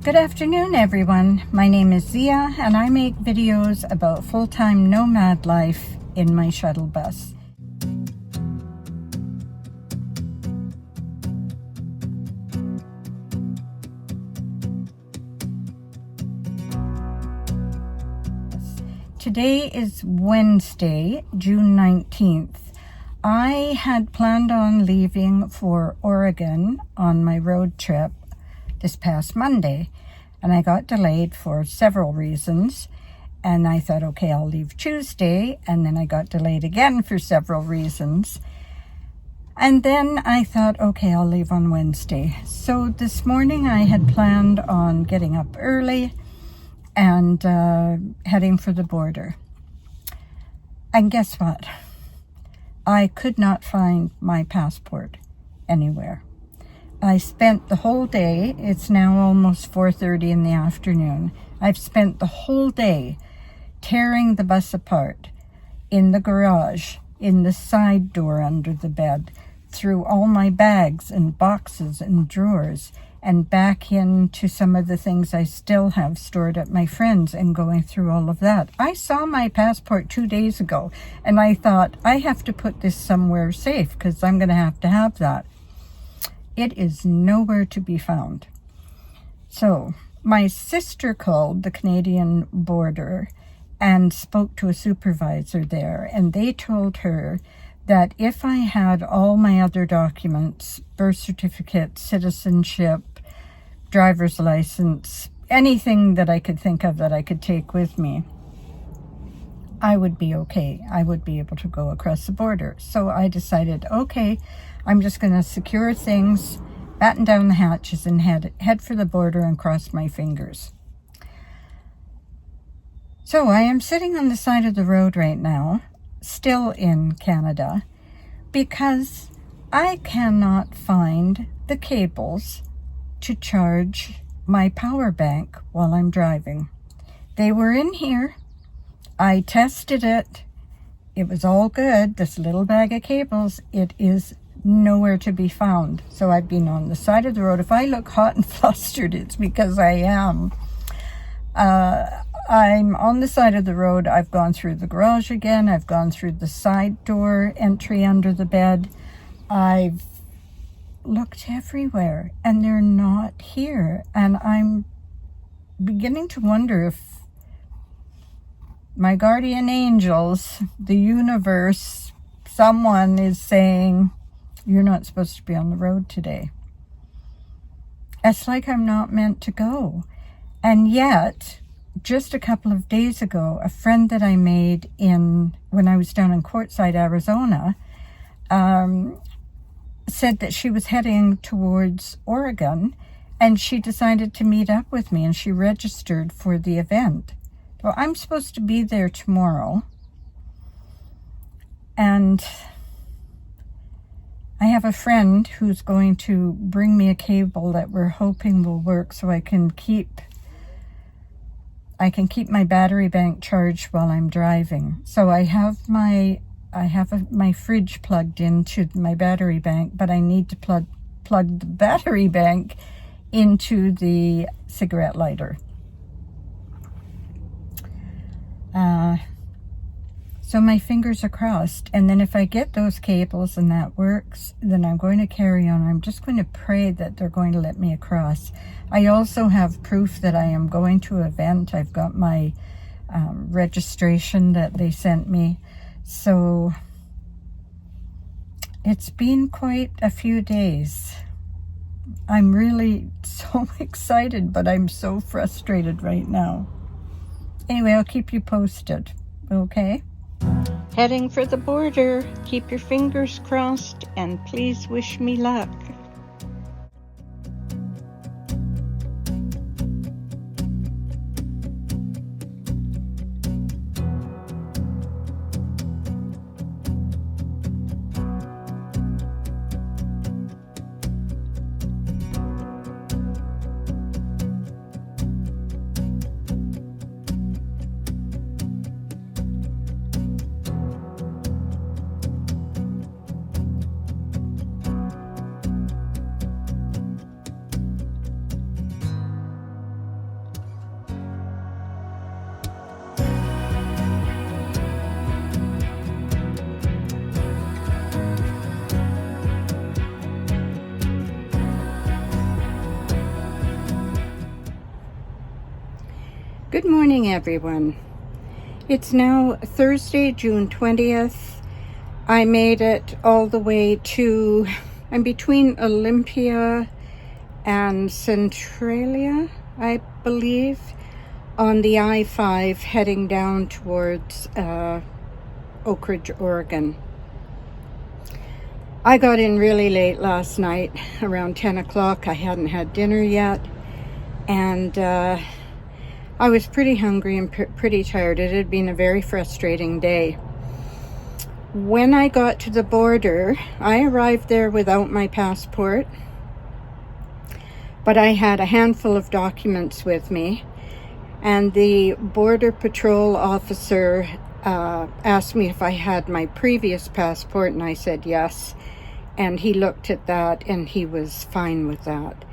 Good afternoon, everyone. My name is Zia, and I make videos about full-time nomad life in my shuttle bus. Today is Wednesday, June 19th. I had planned on leaving for Oregon on my road trip this past Monday, and I got delayed for several reasons. And I thought, okay, I'll leave Tuesday, and then I got delayed again for several reasons. And then I thought, okay, I'll leave on Wednesday. So this morning I had planned on getting up early and heading for the border. And guess what? I could not find my passport anywhere. I spent the whole day, it's now almost 4:30 in the afternoon, I've spent the whole day tearing the bus apart in the garage, in the side door under the bed, through all my bags and boxes and drawers, and back into some of the things I still have stored at my friend's, and going through all of that. I saw my passport 2 days ago, and I thought, I have to put this somewhere safe because I'm going to have that. It is nowhere to be found. So my sister called the Canadian border and spoke to a supervisor there, and they told her that if I had all my other documents, birth certificate, citizenship, driver's license, anything that I could think of that I could take with me, I would be okay. I would be able to go across the border. So I decided, okay, I'm just going to secure things, batten down the hatches, and head for the border and cross my fingers. So I am sitting on the side of the road right now, still in Canada, because I cannot find the cables to charge my power bank while I'm driving. They were in here. I tested it. It was all good. This little bag of cables, it is nowhere to be found. So I've been on the side of the road. If I look hot and flustered, it's because I am. I'm on the side of the road. I've gone through the garage again. I've gone through the side door entry under the bed. I've looked everywhere, and they're not here. And I'm beginning to wonder if my guardian angels, the universe, someone is saying, you're not supposed to be on the road today. It's like I'm not meant to go. And yet, just a couple of days ago, a friend that I made when I was down in Quartzsite, Arizona, said that she was heading towards Oregon, and she decided to meet up with me, and she registered for the event. So I'm supposed to be there tomorrow, and I have a friend who's going to bring me a cable that we're hoping will work so I can keep my battery bank charged while I'm driving. So I have my fridge plugged into my battery bank, but I need to plug the battery bank into the cigarette lighter. So my fingers are crossed, and then if I get those cables and that works, then I'm going to carry on. I'm just going to pray that they're going to let me across. I also have proof that I am going to an event. I've got my registration that they sent me. So it's been quite a few days. I'm really so excited, but I'm so frustrated right now. Anyway, I'll keep you posted, okay? Heading for the border. Keep your fingers crossed, and please wish me luck. Good morning, everyone. It's now Thursday, June 20th. I made it all the way to, I'm between Olympia and Centralia, I believe, on the I-5 heading down towards Oakridge, Oregon. I got in really late last night, around 10 o'clock. I hadn't had dinner yet, and I was pretty hungry and pretty tired. It had been a very frustrating day. When I got to the border, I arrived there without my passport, but I had a handful of documents with me, and the Border Patrol officer asked me if I had my previous passport, and I said yes, and he looked at that and he was fine with that.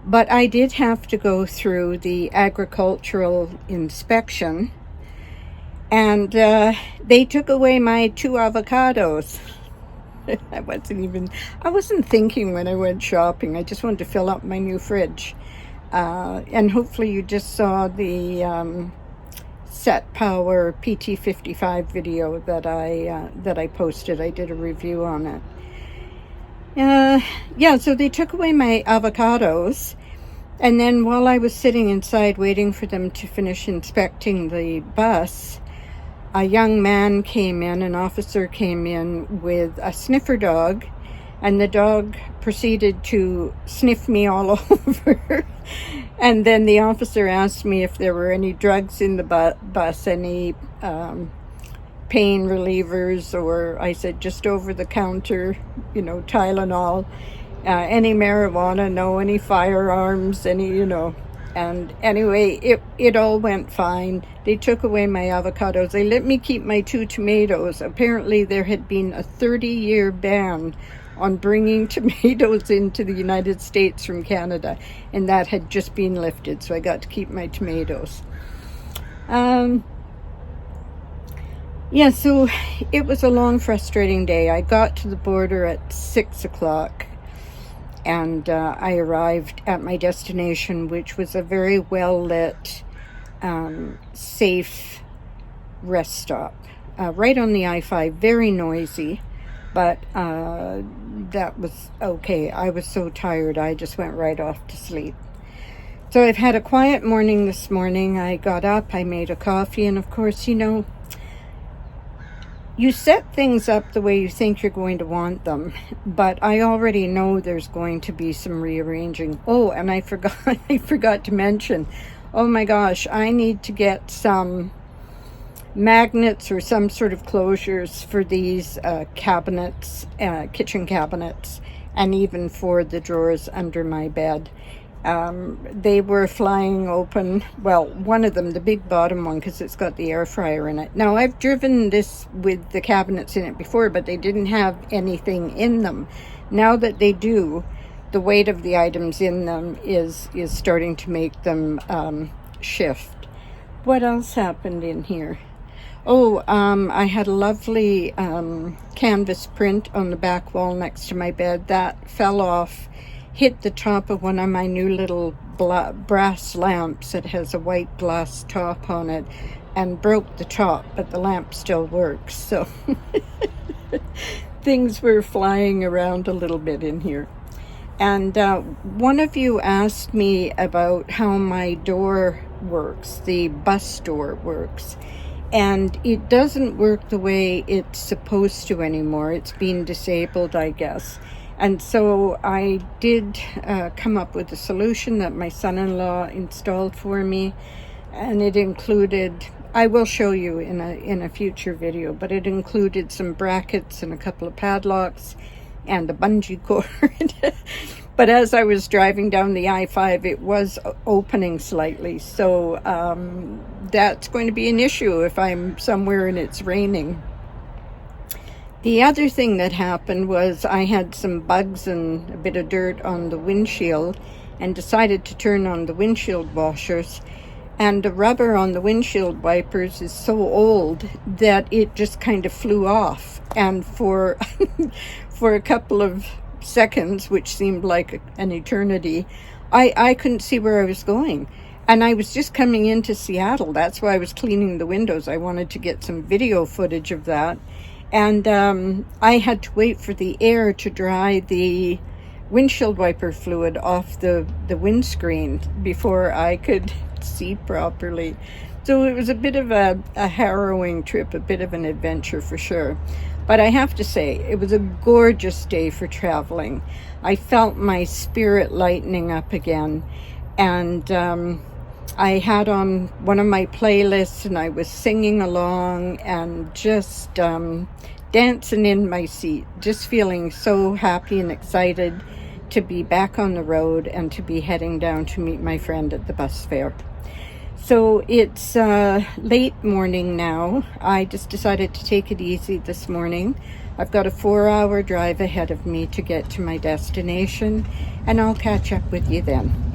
But I did have to go through the agricultural inspection, and they took away my 2 avocados. I wasn't thinking when I went shopping. I just wanted to fill up my new fridge. And hopefully you just saw the Set Power PT55 video that I posted. I did a review on it. Yeah, so they took away my avocados, and then while I was sitting inside waiting for them to finish inspecting the bus, a young man came in, an officer came in with a sniffer dog, and the dog proceeded to sniff me all over. And then the officer asked me if there were any drugs in the bus, any pain relievers, or I said just over the counter, Tylenol, any marijuana, no, any firearms, and anyway, it all went fine. They took away my avocados. They let me keep my 2 tomatoes. Apparently there had been a 30-year ban on bringing tomatoes into the United States from Canada, and that had just been lifted, so I got to keep my tomatoes. Yeah, so it was a long, frustrating day. I got to the border at 6 o'clock, and I arrived at my destination, which was a very well-lit, safe rest stop, right on the I-5, very noisy, but that was okay. I was so tired, I just went right off to sleep. So I've had a quiet morning this morning. I got up, I made a coffee, and of course, you set things up the way you think you're going to want them, but I already know there's going to be some rearranging. Oh, and I forgot to mention, oh my gosh, I need to get some magnets or some sort of closures for these cabinets, kitchen cabinets, and even for the drawers under my bed. They were flying open. Well, one of them, the big bottom one, because it's got the air fryer in it. Now, I've driven this with the cabinets in it before, but they didn't have anything in them. Now that they do, the weight of the items in them is starting to make them shift. What else happened in here? Oh, I had a lovely canvas print on the back wall next to my bed. That fell off, hit the top of one of my new little brass lamps. It has a white glass top on it, and broke the top, but the lamp still works. So things were flying around a little bit in here. And one of you asked me about how my door works, the bus door works. And it doesn't work the way it's supposed to anymore. It's been disabled, I guess. And so I did come up with a solution that my son-in-law installed for me, and it included, I will show you in a future video, but it included some brackets and a couple of padlocks and a bungee cord. But as I was driving down the I-5, it was opening slightly, so that's going to be an issue if I'm somewhere and it's raining. The other thing that happened was I had some bugs and a bit of dirt on the windshield, and decided to turn on the windshield washers, and the rubber on the windshield wipers is so old that it just kind of flew off, and for a couple of seconds, which seemed like an eternity, I couldn't see where I was going. And I was just coming into Seattle. That's why I was cleaning the windows. I wanted to get some video footage of that. And I had to wait for the air to dry the windshield wiper fluid off the windscreen before I could see properly. So it was a bit of a harrowing trip, a bit of an adventure for sure. But I have to say, it was a gorgeous day for traveling. I felt my spirit lightening up again. And I had on one of my playlists and I was singing along and just dancing in my seat, just feeling so happy and excited to be back on the road and to be heading down to meet my friend at the bus fair. So it's late morning now. I just decided to take it easy this morning. I've got a 4-hour drive ahead of me to get to my destination, and I'll catch up with you then.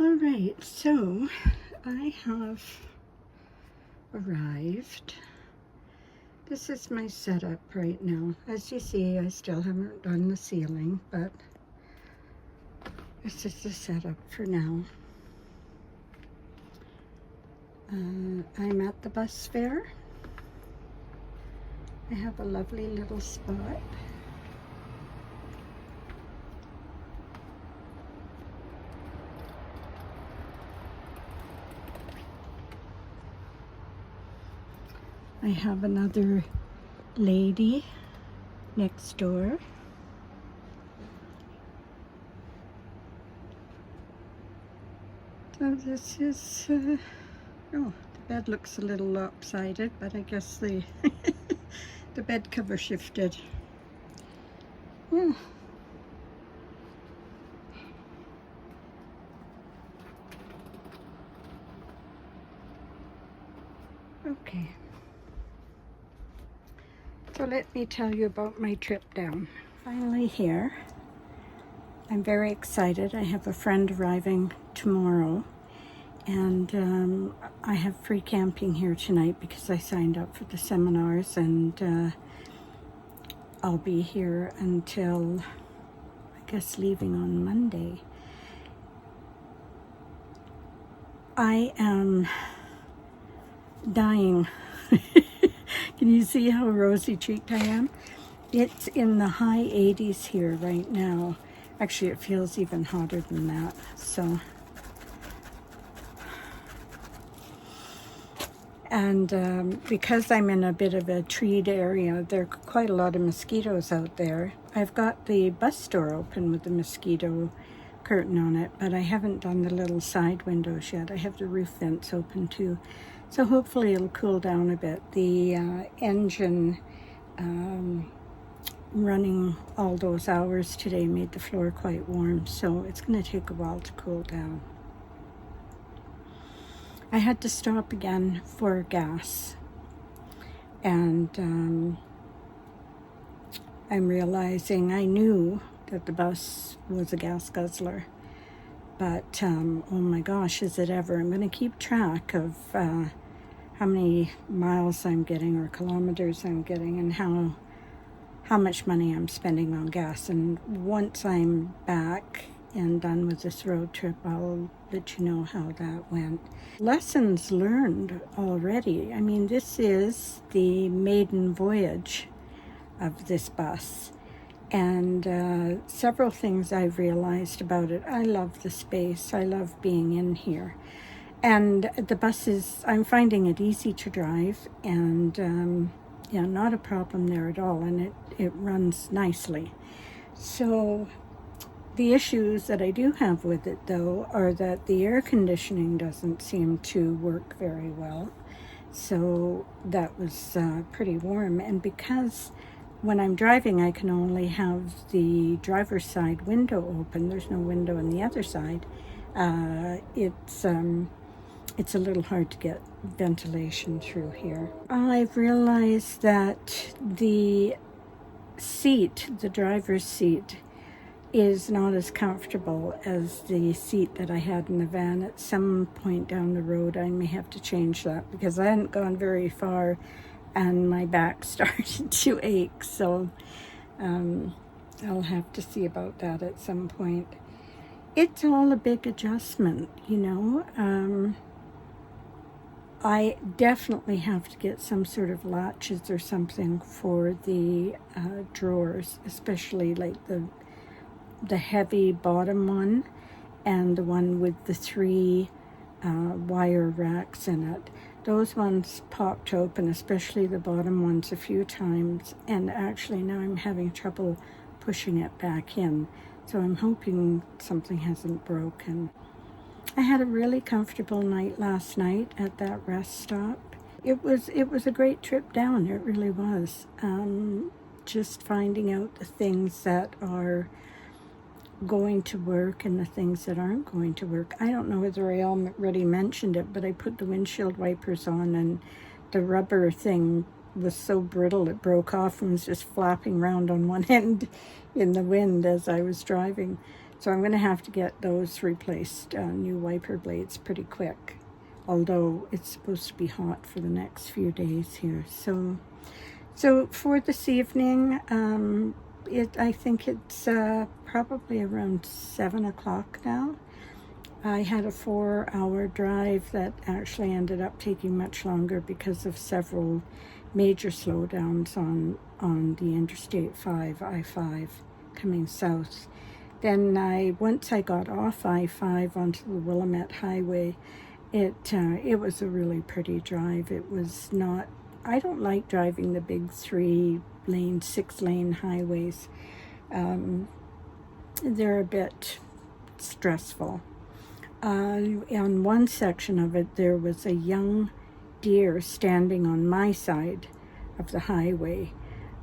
Alright, so I have arrived. This is my setup right now. As you see, I still haven't done the ceiling, but this is the setup for now. I'm at the bus fair. I have a lovely little spot. I have another lady next door. So this is, oh, the bed looks a little lopsided, but I guess the the bed cover shifted. Yeah. Okay. So let me tell you about my trip down. Finally here. I'm very excited. I have a friend arriving tomorrow, and I have free camping here tonight because I signed up for the seminars, and I'll be here until, I guess, leaving on Monday. I am dying. Can you see how rosy-cheeked I am? It's in the high 80s here right now. Actually, it feels even hotter than that. So, and because I'm in a bit of a treed area, there are quite a lot of mosquitoes out there. I've got the bus door open with the mosquito curtain on it, but I haven't done the little side windows yet. I have the roof vents open too. So hopefully it'll cool down a bit. The engine running all those hours today made the floor quite warm, so it's going to take a while to cool down. I had to stop again for gas, and I'm realizing I knew that the bus was a gas guzzler, but oh my gosh, is it ever. I'm going to keep track of how many miles I'm getting or kilometers I'm getting, and how much money I'm spending on gas. And once I'm back and done with this road trip, I'll let you know how that went. Lessons learned already. I mean, this is the maiden voyage of this bus, and several things I've realized about it. I love the space. I love being in here. And the bus is, I'm finding it easy to drive, and yeah, not a problem there at all, and it runs nicely. So the issues that I do have with it, though, are that the air conditioning doesn't seem to work very well. So that was pretty warm. And because when I'm driving, I can only have the driver's side window open, there's no window on the other side, it's a little hard to get ventilation through here. I've realized that the seat, the driver's seat, is not as comfortable as the seat that I had in the van. At some point down the road, I may have to change that because I hadn't gone very far and my back started to ache. So I'll have to see about that at some point. It's all a big adjustment, you know. I definitely have to get some sort of latches or something for the drawers, especially like the heavy bottom one and the one with the 3 wire racks in it. Those ones popped open, especially the bottom ones, a few times, and actually now I'm having trouble pushing it back in. So I'm hoping something hasn't broken. I had a really comfortable night last night at that rest stop. It was a great trip down, it really was. Just finding out the things that are going to work and the things that aren't going to work. I don't know whether I already mentioned it, but I put the windshield wipers on and the rubber thing was so brittle it broke off and was just flapping around on one end in the wind as I was driving. So I'm going to have to get those replaced, new wiper blades, pretty quick, although it's supposed to be hot for the next few days here. So for this evening, I think it's probably around 7 o'clock now. I had a 4-hour drive that actually ended up taking much longer because of several major slowdowns on the Interstate 5, I-5, coming south. Then once I got off I-5 onto the Willamette Highway, it was a really pretty drive. It was not, I don't like driving the big 3-lane, 6-lane highways. They're a bit stressful. On one section of it, there was a young deer standing on my side of the highway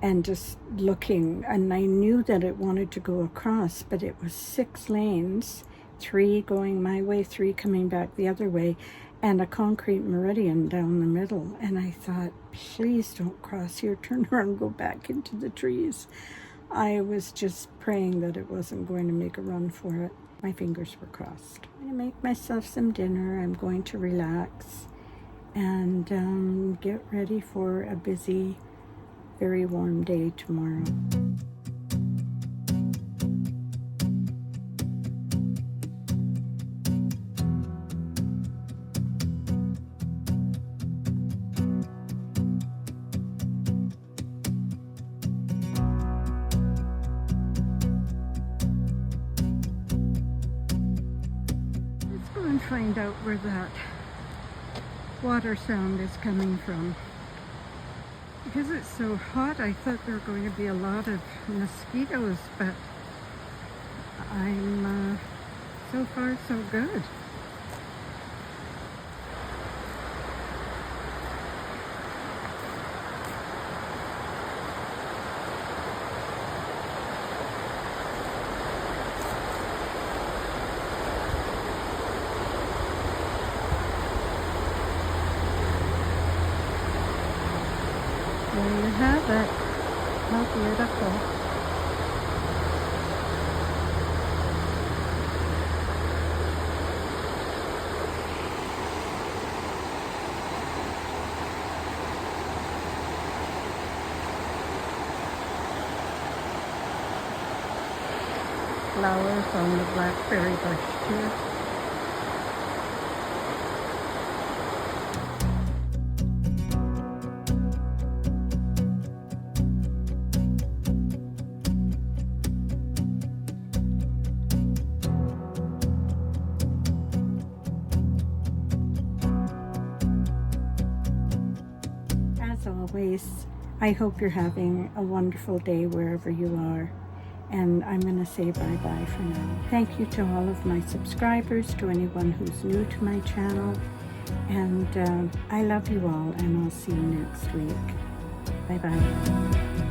and just looking, and I knew that it wanted to go across, but it was 6 lanes, 3 going my way, 3 coming back the other way, and a concrete meridian down the middle. And I thought, please don't cross here, turn around and go back into the trees. I was just praying that it wasn't going to make a run for it. My fingers were crossed. I'm going to make myself some dinner. I'm going to relax and get ready for a busy, very warm day tomorrow. Let's go and find out where that water sound is coming from. Because it's so hot, I thought there were going to be a lot of mosquitoes, but I'm so far so good. There you have it. How beautiful. flowers on the blackberry bush too. As always, I hope you're having a wonderful day wherever you are. And I'm going to say bye-bye for now. Thank you to all of my subscribers, to anyone who's new to my channel. And I love you all, and I'll see you next week. Bye-bye.